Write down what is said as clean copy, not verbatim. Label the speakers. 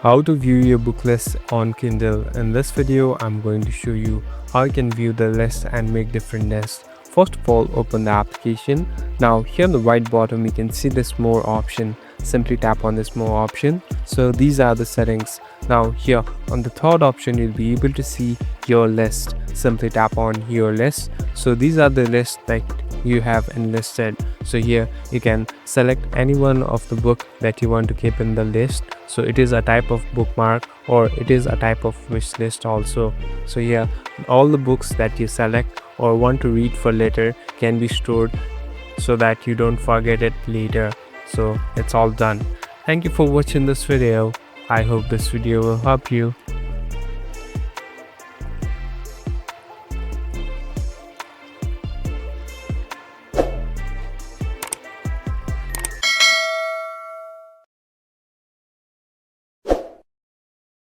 Speaker 1: How to view your book list on Kindle. In this video, I'm going to show you how you can view the list and make different lists. First of all, open the application. Now here on the right bottom, you can see this more option. Simply tap on this more option. So these are the settings. Now here on the third option, you'll be able to see your list. Simply tap on your list. So these are the lists that you have enlisted. So here you can select any one of the book that you want to keep in the list. So it is a type of bookmark or it is a type of wish list also. So here all the books that you select or want to read for later can be stored so that you don't forget it later. So it's all done. Thank you for watching this video. I hope this video will help you.